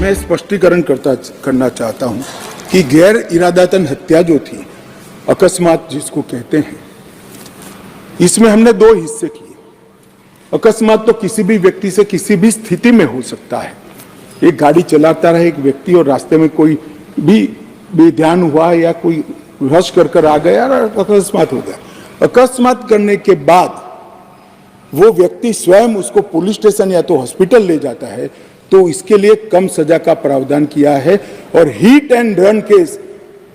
मैं स्पष्टीकरण करना चाहता हूं कि गैर इरादतन हत्या जो थी, अकस्मात जिसको कहते हैं, इसमें हमने दो हिस्से किए। अकस्मात तो किसी भी व्यक्ति से किसी भी स्थिति में हो सकता है। एक गाड़ी चलाता रहे एक व्यक्ति और रास्ते में कोई भी बेध्यान हुआ या कोई रश कर आ गया और अकस्मात हो गया। अकस्मात करने के बाद वो व्यक्ति स्वयं उसको पुलिस स्टेशन या तो हॉस्पिटल ले जाता है, तो इसके लिए कम सजा का प्रावधान किया है। और हिट एंड रन केस,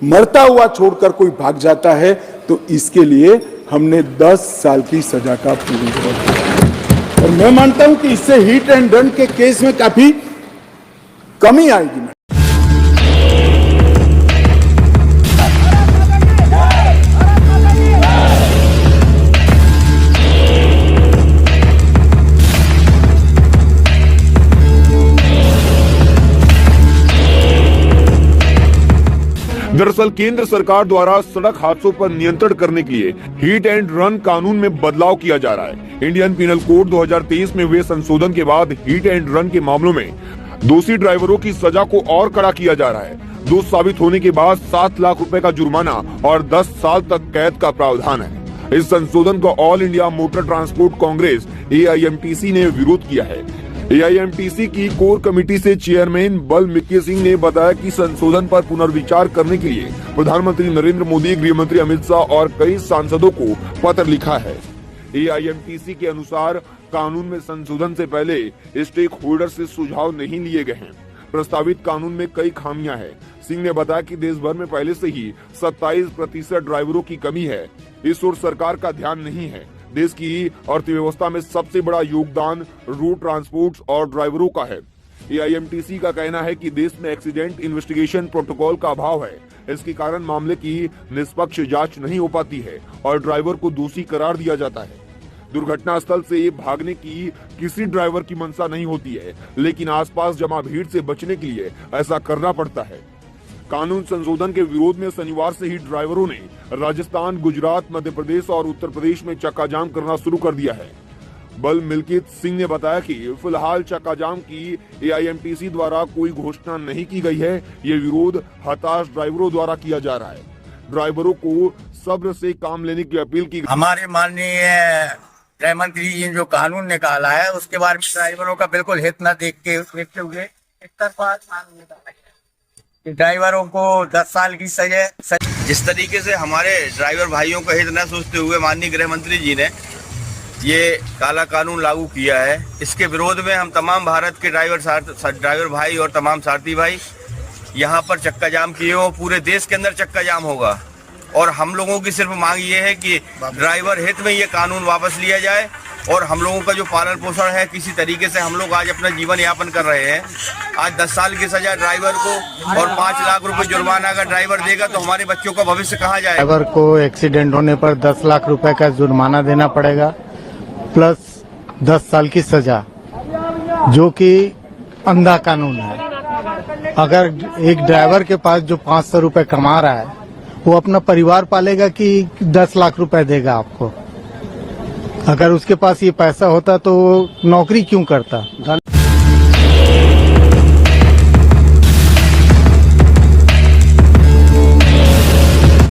मरता हुआ छोड़कर कोई भाग जाता है, तो इसके लिए हमने 10 साल की सजा का प्रावधान किया है। और मैं मानता हूं कि इससे हिट एंड रन के केस में काफी कमी आएगी। दरअसल केंद्र सरकार द्वारा सड़क हादसों पर नियंत्रण करने के लिए हिट एंड रन कानून में बदलाव किया जा रहा है। इंडियन पिनल कोड 2023 में हुए संशोधन के बाद हिट एंड रन के मामलों में दोषी ड्राइवरों की सजा को और कड़ा किया जा रहा है। दोष साबित होने के बाद 7 लाख रुपए का जुर्माना और 10 साल तक कैद का प्रावधान है। इस संशोधन का all India motor transport Congress AIMTC ने विरोध किया है। AIMTC की कोर कमेटी से चेयरमैन बल मिक्की सिंह ने बताया कि संशोधन पर पुनर्विचार करने के लिए प्रधानमंत्री नरेंद्र मोदी, गृह मंत्री अमित शाह और कई सांसदों को पत्र लिखा है। AIMTC के अनुसार कानून में संशोधन से पहले स्टेक होल्डर से सुझाव नहीं लिए गए हैं। प्रस्तावित कानून में कई खामियां हैं। सिंह ने बताया कि देश भर में पहले से ही 27% ड्राइवरों की कमी है। इस ओर सरकार का ध्यान नहीं है। देश की अर्थव्यवस्था में सबसे बड़ा योगदान रोड ट्रांसपोर्ट और ड्राइवरों का है। AIMTC का कहना है कि देश में एक्सीडेंट इन्वेस्टिगेशन प्रोटोकॉल का अभाव है। इसके कारण मामले की निष्पक्ष जांच नहीं हो पाती है और ड्राइवर को दोषी करार दिया जाता है। दुर्घटना स्थल से भागने की किसी ड्राइवर की मंशा नहीं होती है, लेकिन आसपास जमा भीड़ से बचने के लिए ऐसा करना पड़ता है। कानून संशोधन के विरोध में शनिवार से ही ड्राइवरों ने राजस्थान, गुजरात, मध्य प्रदेश और उत्तर प्रदेश में चक्का जाम करना शुरू कर दिया है। बल मिल्की सिंह ने बताया कि फिलहाल चक्का जाम की AIMTC द्वारा कोई घोषणा नहीं की गई है। ये विरोध हताश ड्राइवरों द्वारा किया जा रहा है। ड्राइवरों को सब्र से काम लेने की अपील की। हमारे माननीय गृह मंत्री जी ने जो कानून निकाला है उसके बारे में ड्राइवरों का बिल्कुल हित न देखते हुए एक तरफा कानून निकाला है। ड्राइवरों को 10 साल की सजा। जिस तरीके से हमारे ड्राइवर भाइयों का हित न सोचते हुए माननीय गृह मंत्री जी ने ये काला कानून लागू किया है, इसके विरोध में हम तमाम भारत के ड्राइवर भाई और तमाम सारथी भाई यहाँ पर चक्का जाम किए हो। पूरे देश के अंदर चक्का जाम होगा और हम लोगों की सिर्फ मांग ये है कि ड्राइवर हित में ये कानून वापस लिया जाए और हम लोगों का जो पालन पोषण है, किसी तरीके से हम लोग आज अपना जीवन यापन कर रहे हैं। आज 10 साल की सजा ड्राइवर को और 5 लाख रुपए जुर्माना अगर ड्राइवर देगा तो हमारे बच्चों का भविष्य कहाँ जाएगा। ड्राइवर को एक्सीडेंट होने पर 10 लाख रुपए का जुर्माना देना पड़ेगा प्लस 10 साल की सजा, जो कि अंधा कानून है। अगर एक ड्राइवर के पास जो 500 रुपए कमा रहा है, वो अपना परिवार पालेगा कि 10 लाख रुपए देगा आपको? अगर उसके पास ये पैसा होता तो नौकरी क्यों करता?